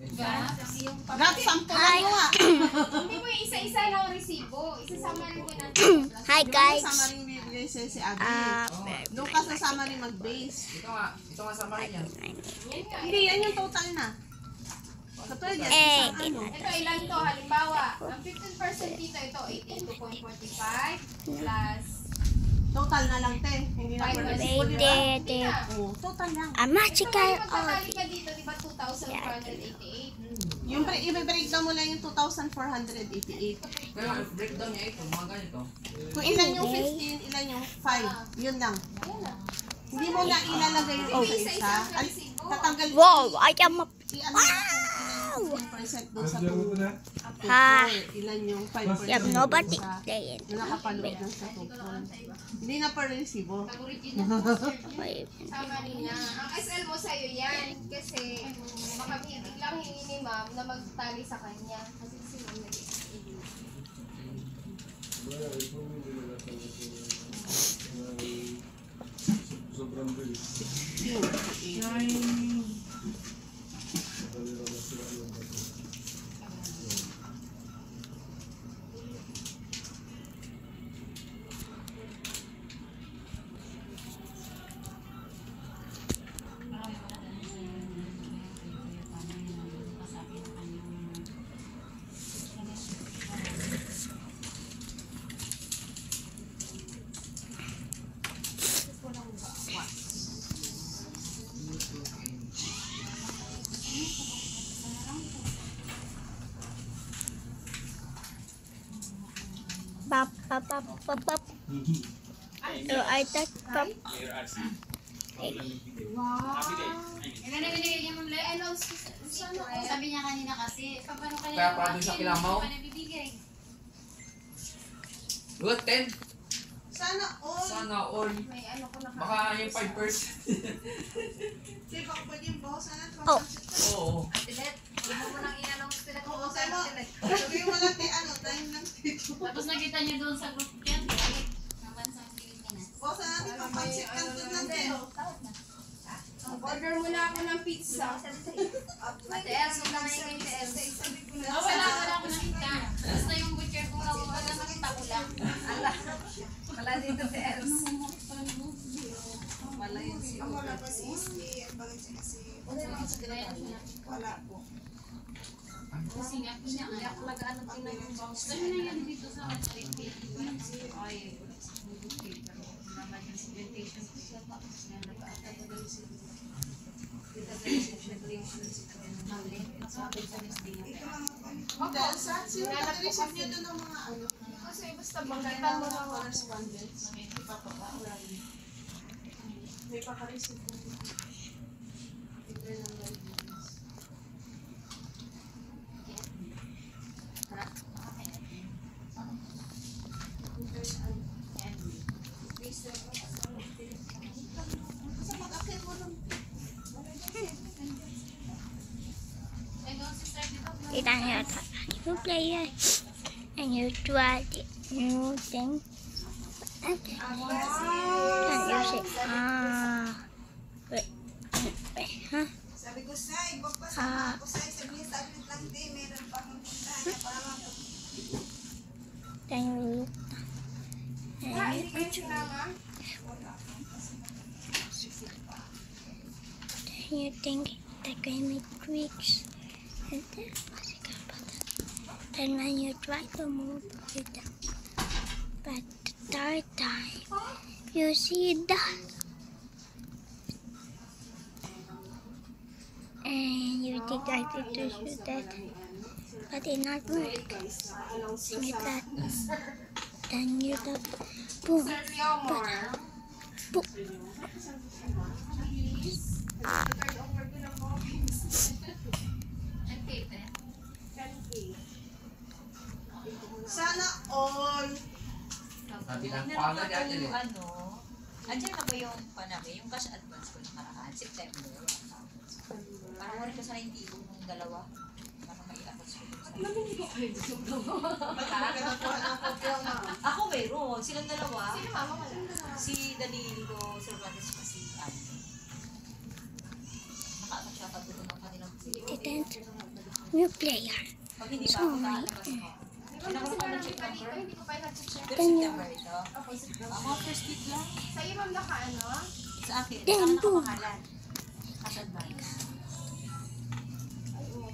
Rap, sampo na mo nga. Hindi mo yung isa-isa lang ang resibo. Isasama rin ko natin. Hi guys. Sama rin bibigay si Abby. Doon ka sasama rin mag-base. Ito nga sama rin yan. Hindi, yan yung total na. Katulad yan, isang ano. Ito ilan to? Halimbawa, ang 15% dito, ito 82.45 plus Total na lang, te. Hindi na per resibo, di ba? Wait, Oo, total lang. a magical Ito magkakali ka dito, di ba 2,488? Yung i-breakdown mo lang yung 2,488. Pero breakdown niya ito, mga ganito. Kung ilan yung 15, ilan yung 5. Yun lang. Hindi mo na ilalagay yung isa-isa. Tatanggal Wow, I am a... yung 15% doon sa 2. Ha. Ilan yung 5% You have nobody sa saying. na nakapanood ng sa 2. Hindi na per resibo. Sama rin na. Ang SL mo sa'yo yan. Kasi baka biglang hingi ni ma'am na magtali sa kanya. Kasi si ma'am Sobrang bilis. Pop, pop, pop, pop, pop. So I touch pop. Sabi niya kanina kasi, paano kaya Kaya pa doon sa kilamaw. nabibigay? Good, 10. Sana all. Sana all. may ano ko na Baka yung 5%. Di ba pwede yung bawasan natin? Oh. Oo. Tilet, huwag mo nang inanong sila kung Oo, saan sa'yo. sila. Sabihin mo lang, ano, time lang dito. Tapos nakita niyo doon sa group yan, ng bansang Pilipinas. Bawasan natin, papansit ka doon lang din. order muna ako ng pizza. Ate Els, huwag na ngayon kay Els. Wala ko nakita. Basta yung butcher ko lang, wala nakita ko lang. Wala dito si Els. Wala yun si Wala pa si Isti, ang bagay siya kasi wala po. Kasi nga, pinaiyak talaga ano tingnan yung box. Sabi na yan dito sa street. Ay, pero naman yung presentation ko sa box. Nga nag-aatagal si Dahil sa sino nag-receive niyo doon ng mga ano? Kasi basta banggitan mo ng correspondence. May paka-receive po. Kita niyo ito. You play it. And you try the new thing. Okay. Can you see? Wait. Wait. Huh? Sabi ko sa ibang pa Ah. ako sa sabi lang din meron pa akong puntahan para Can you look? Hindi kayo sinama? Then you think the game it tricks. And then musical button. Then when you try to move it down. But the third time you see that. And you think I did to shoot that. But it not work. Like that. Then you thought boom. Sir Leomar. Boom. sana all. Sabi ng pala Meron dyan yung eh. ano, andyan na ba yung panami, yung cash advance ko nakaraan, September. Parang wala ko sana yung tipo ng dalawa. Parang maiakot ko. Ako meron, silang dalawa. Sino mama wala? Si Danilo Cervantes pa si Anne. Nakaanak siya pagbuto ng kanilang Didn't new player. Pag hindi pa So, ako may, tatalabas ko. Di ba kasi parang iba dito, hindi ko pa nag-check. Pero September ito. Okay, sige. Mga first week lang. Sa iyo, ma'am, naka ano? Sa akin. Then, Ang boom. nakapangalan. Cash advance.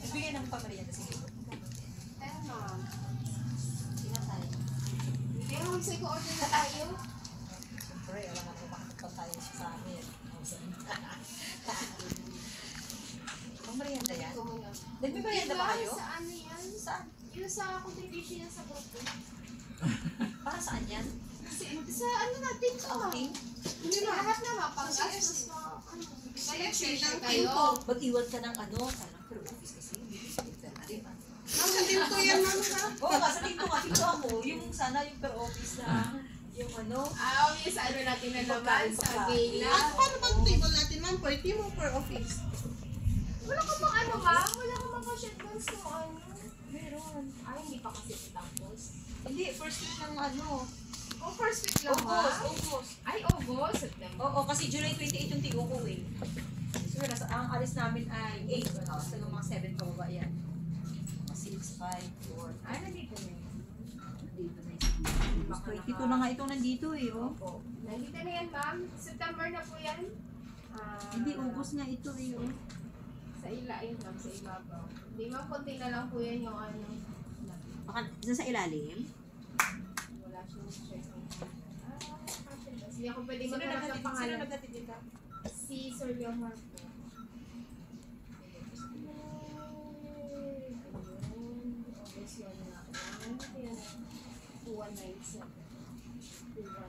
Nagbigay ng pamarienda sa iyo. Pero, ma'am. Ilan tayo? Pero, say ko order na tayo. Siyempre, wala nga naman makakapag tayo sa amin. Pamarienda yan? Ito muna. Nagbibayenda ba kayo? Sa ano yan? Saan? Yung sa contribution yan sa grupo. Para saan yan? Sa ano natin to? Outing? Hindi na lahat na mapag-gastos mo. Kaya share kayo. Mag-iwan ka ng ano? Parang per office kasi. Di ba? Ang din ko yan, ma'am, ha? Oo nga, sa tinto nga. Tinto ako. Yung sana yung per office na yung ano. Yes, ano natin na naman sa Gayla. At paano ba ang table natin, ma'am? Pwede mo per office. Wala ka bang ano, ma'am? Wala ka bang shotguns no ano? Meron. Ay, hindi pa kasi tapos. Hindi, first week ng ano. Oh, first week lang, August, ma'am. August. Ay, August, September. Oo, kasi July 28 yung tigo ko eh. So, ang alis namin ay 8. Tapos talagang mga 7 pa baba yan. Mga 6, 5, 4. Ay, nandito na yun. Nandito na yung 22 na nga itong nandito eh, oh. Nandito na yan, ma'am. September na po yan. Hindi, August nga ito eh, oh. Sa ilalim, ma'am, sa ibabaw. Hindi, ma'am, konti na lang po yan yung ano. Baka dyan sa ilalim? Wala siyang check. Hindi ako pwede maghanap ng pangalan. naghatid dito? Si Sir Leomar po. August 1 na. 2197.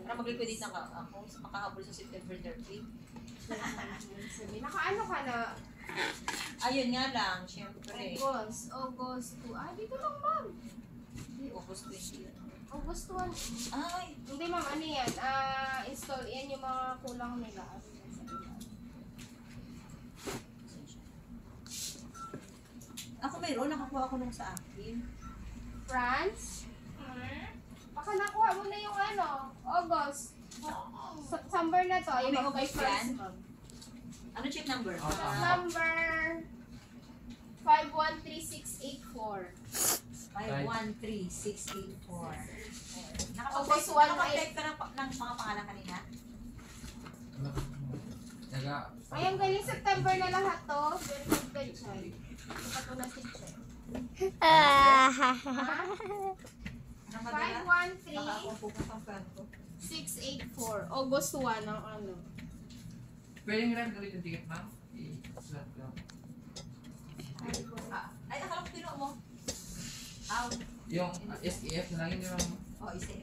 Para mag-liquidate na ako, makahabol sa September 30. Nakaano ka na? Ayun nga lang, syempre. August 2. Dito lang, ma'am. Hindi, August 20. August 1. Ay! Hindi, ma'am, ano yan? Install. Yan yung mga kulang nila. Ako mayroon, nakakuha ko nung sa akin. France? Baka nakuha mo na yung ano, August. September na to. Ayun, May ma'am, kay August France, yan? ma'am. Ano check number? Number 513684. 513684. August 1 Nakapag-type ka ng mga pangalan kanina? Taga, Ay, ang galing September na lahat to. Very good ka, Chay. Ito po na si Chay. Ang madala? Baka ako pupunta ang plan ko. 513684. August 1 ang ano. pwedeng rin ulit yung ticket, ma'am? I-slot lang. Ay, akala ko pinuha mo. Aw. Yung SKF na lang yun yung Oh, isip.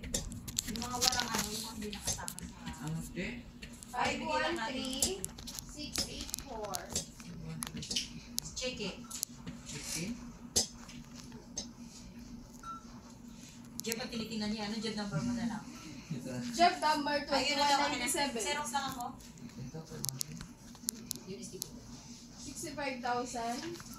Yung mga walang ano, yung mga hindi nakasama sa... ano, te? Ay, bigyan lang natin. 513684. Check it. 16? Diyan pa tinitingnan niya, ano, job number mo na lang. Ito. Job number Ayun na lang, 2197. Xerox lang ako. Ito po, ma'am. Yun is dito. 65,000.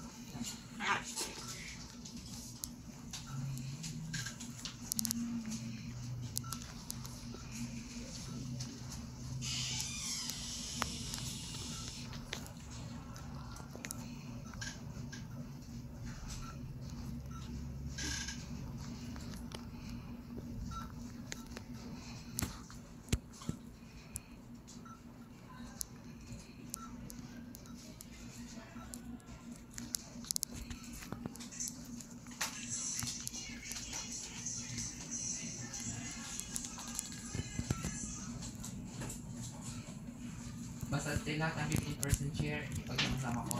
Basta lahat ng 15% share, ipag-isama ko.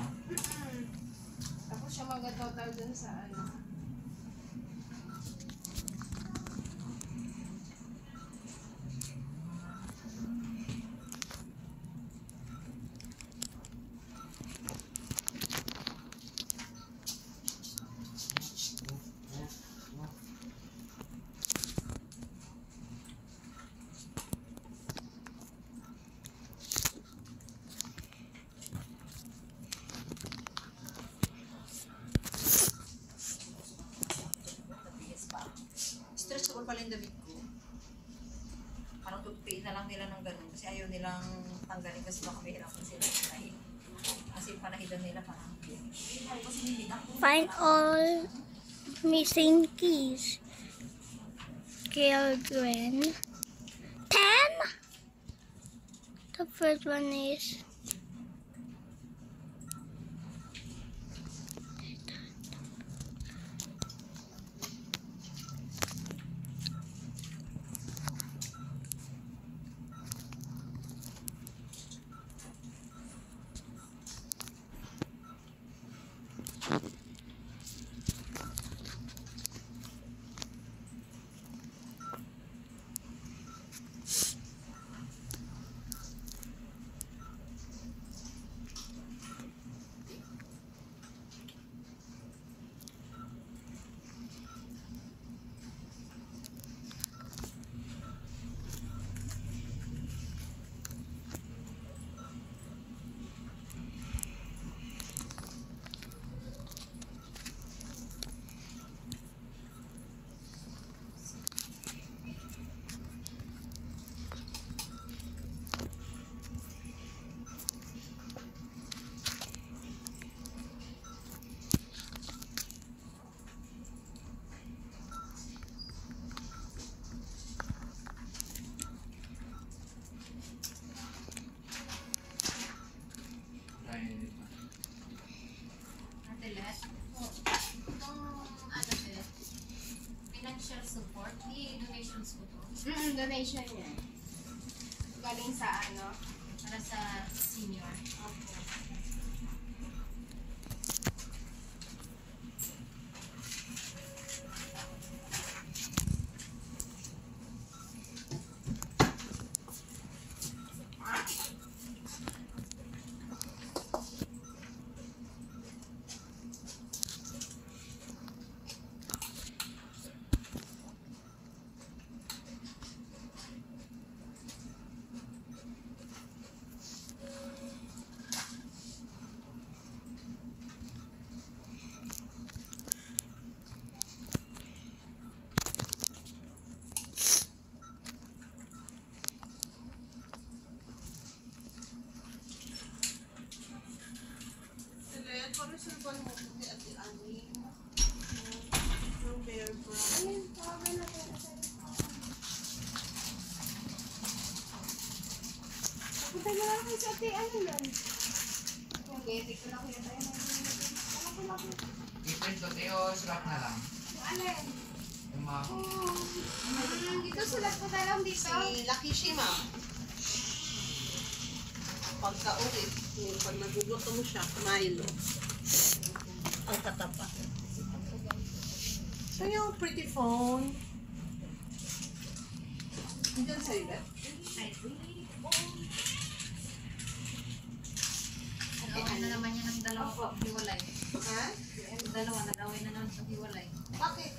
Tapos siya mag-total dun sa ano. Stressful pala yung damit ko. Parang tutupiin na lang nila ng ganun kasi ayaw nilang tanggalin kasi baka mahirapan sila. Kasi panahidan nila parang Find all missing keys. Children. 10? The first one is Ate Les, itong financial support, donations ko to. Donation yan. Galing sa Para sa senior. Punta mo lang kayo sa ate, yan? Okay, tignan ko yan. I-print ko tayo, sulat na lang. Alin? Yung mga... Dito sulat ko na lang dito. Si Lucky Shima. Pagka-uwi, pag naguguto mo siya, Milo. Ang katapa. So yung pretty phone. Diyan sa'yo ba? Nag-away na naman yan ng dalawa hiwalay. Ha? Yung dalawa, nag-away na naman sa hiwalay. Bakit?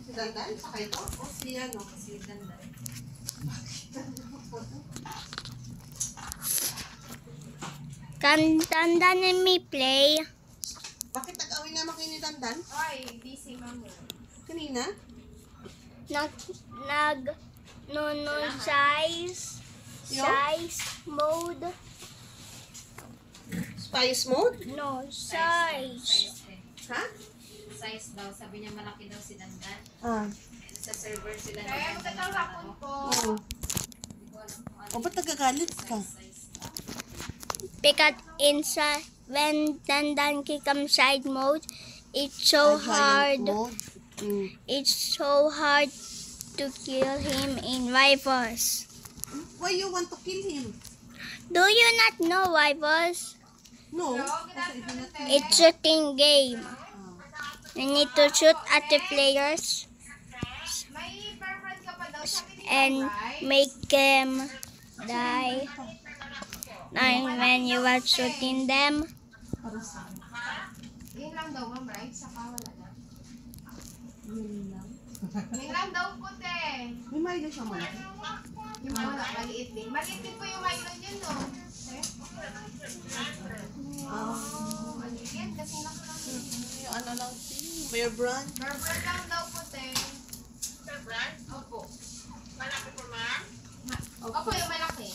Si Dandan? Saka ito? O si ano? Kasi ganda. Can Dandan and me play? Bakit nag-away naman kayo ni Dandan? Ay, busy mami. Kanina? Size mode. Spice mode? No, size. Size eh. Ha? Size daw. Sabi niya malaki daw si Dandan. Ah. Sa server sila ni Kaya Dandan magandang na hapon po. Oo. Hindi ko alam kung ano O ba't nagagalit ka? size. Because inside when Dandan become side mode, it's so hard. Mode? Mm. It's so hard to kill him in rivals. Why you want to kill him? Do you not know rivals? No. Hello, good afternoon. It's shooting game. You need to shoot at the players May preference ka pa daw. Sabi ni and right? make them die. And when you are shooting them, Yun lang daw, ma'am, right? Saka wala na. Yun lang. Yun lang daw po, te. May Milo siya malaki. Yung wala, maliit din. Maliit din po yung Milo yun, no? Eh? Maliit yan, kasi lang lang. Yung ano lang, Bear Brand. Burger lang daw po, te. Burger? Opo. Malaki po, ma'am? Opo, yung malaki.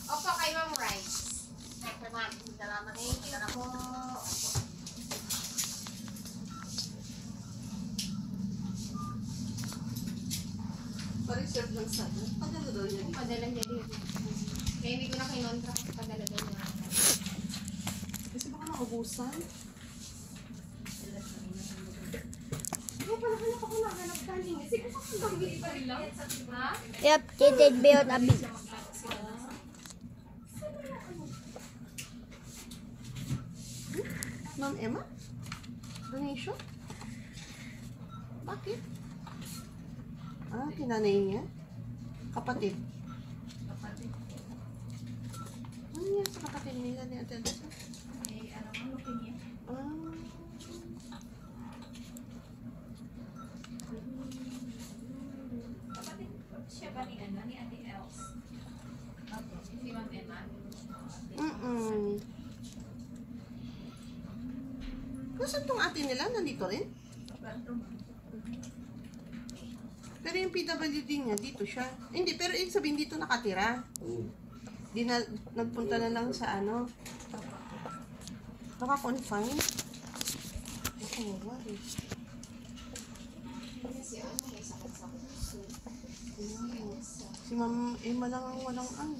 Opo, kay Ma'am Rai. Salamat po. Thank you po. Pa-reserve lang sana. Padala daw niya. Padala niya din. Kaya hindi ko na kinontra kasi padala daw niya. Kasi baka naubusan. Ay, pala kaya ako naganap kanin. Sige, kung bili pa rin lang. Ha? Yep, titit biyot abi. Ma'am Emma? Donation? Bakit? Ah, kinanay niya? Kapatid? Kapatid. Ano yan sa kapatid nila ni Ate Elsa? Eh, ano mo, lupin niya. Ah, Kapatid siya ba ni ano, ni Ate Els? Okay. Si Ma'am Emma? Nasaan tong ate nila? Nandito rin? Pero yung PWD niya, dito siya. Hindi, pero ibig sabihin dito nakatira. Di na, nagpunta na lang sa ano. Naka-confine. Oo, wala. Si Ma'am Emma lang ang walang ano.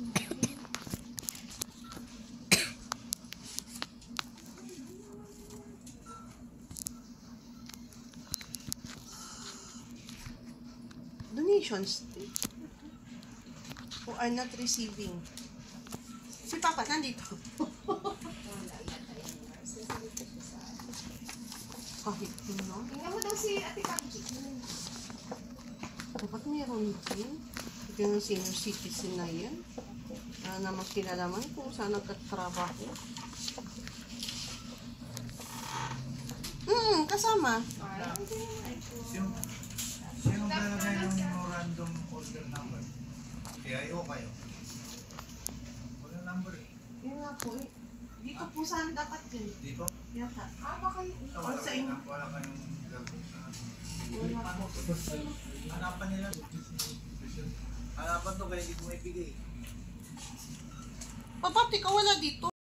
Donations who are not receiving. Si Papa nandito. Kahit yun, no? Tingnan mo daw si Ate Kanji. Dapat mayroon din. Ito yung senior citizen na yan. Na magkinalaman kung saan nagtatrabaho. Kasama. Sino nalagay ng memorandum order number? PIO kayo? Order number eh. Yun nga po eh. Dito po saan dapat yun? Dito? Yata. Ah, baka yun. Wala sa inyo. Wala kayong gagawin sa Wala po. hanapan nila. Hanapan to kaya hindi ko maibigay. Papa, ikaw wala dito.